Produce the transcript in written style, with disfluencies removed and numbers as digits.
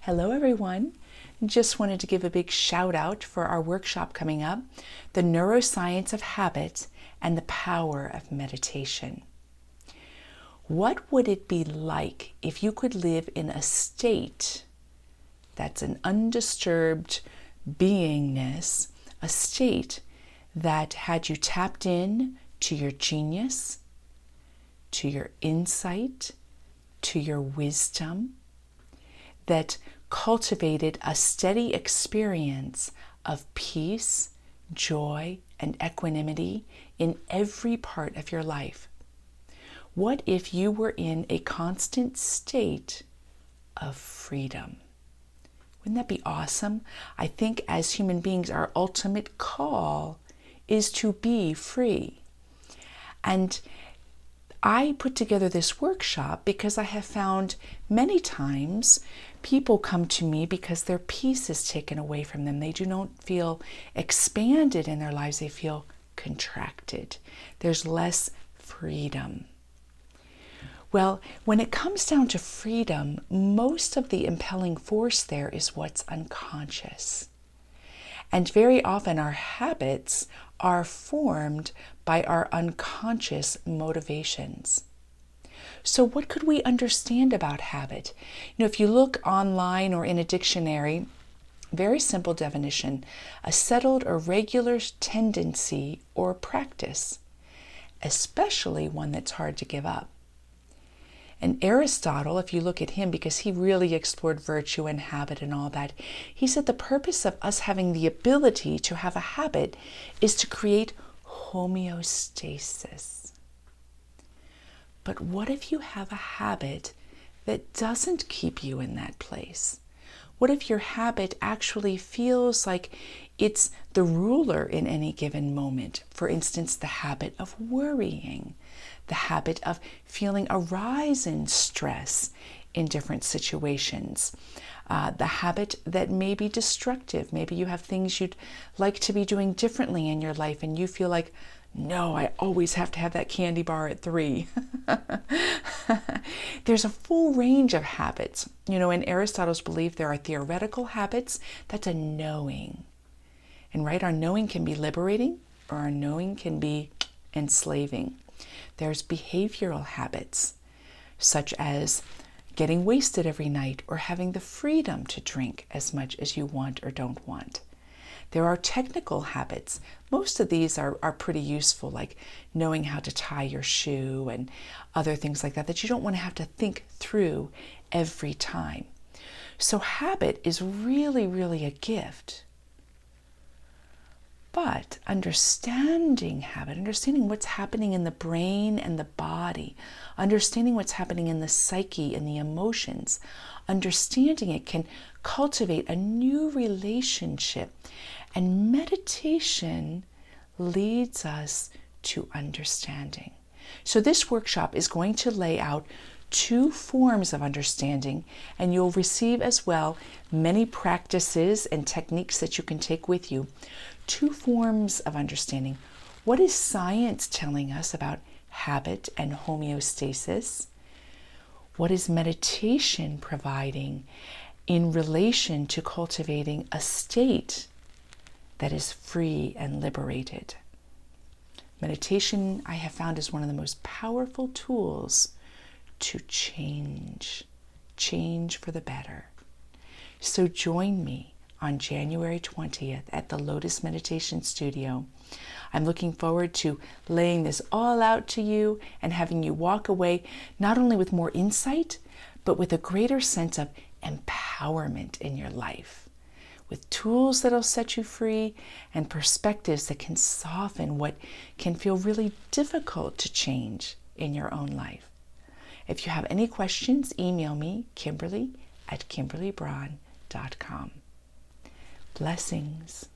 Hello everyone. Just wanted to give a big shout out for our workshop coming up, The Neuroscience of Habit and the Power of Meditation. What would it be like if you could live in a state that's an undisturbed beingness, a state that had you tapped in to your genius, to your insight, to your wisdom, that cultivated a steady experience of peace, joy, and equanimity in every part of your life? What if you were in a constant state of freedom? Wouldn't that be awesome? I think as human beings, our ultimate call is to be free. And I put together this workshop because I have found many times people come to me because their peace is taken away from them. They do not feel expanded in their lives. They feel contracted. There's less freedom. Well, when it comes down to freedom, most of the impelling force there is what's unconscious. And very often our habits are formed by our unconscious motivations. So what could we understand about habit? If you look online or in a dictionary, very simple definition: a settled or regular tendency or practice, especially one that's hard to give up. And Aristotle, if you look at him, because he really explored virtue and habit and all that, he said the purpose of us having the ability to have a habit is to create homeostasis. But what if you have a habit that doesn't keep you in that place? What if your habit actually feels like it's the ruler in any given moment? For instance, the habit of worrying, the habit of feeling a rise in stress in different situations, the habit that may be destructive. Maybe you have things you'd like to be doing differently in your life and you feel like, no, I always have to have that candy bar at 3. There's a full range of habits. In Aristotle's belief, there are theoretical habits. That's a knowing. And our knowing can be liberating or our knowing can be enslaving. There's behavioral habits, such as getting wasted every night or having the freedom to drink as much as you want or don't want. There are technical habits. Most of these are pretty useful, like knowing how to tie your shoe and other things like that, that you don't want to have to think through every time. So habit is really, really a gift. But understanding habit, understanding what's happening in the brain and the body, understanding what's happening in the psyche and the emotions, understanding it can cultivate a new relationship. And meditation leads us to understanding. So this workshop is going to lay out 2 forms of understanding, and you'll receive as well many practices and techniques that you can take with you. 2 forms of understanding. What is science telling us about habit and homeostasis? What is meditation providing in relation to cultivating a state that is free and liberated? Meditation, I have found, is one of the most powerful tools to change for the better. So join me on January 20th at the Lotus Meditation Studio. I'm looking forward to laying this all out to you and having you walk away not only with more insight, but with a greater sense of empowerment in your life, with tools that'll set you free and perspectives that can soften what can feel really difficult to change in your own life. If you have any questions, email me, Kimberly@kimberlybraun.com. Blessings.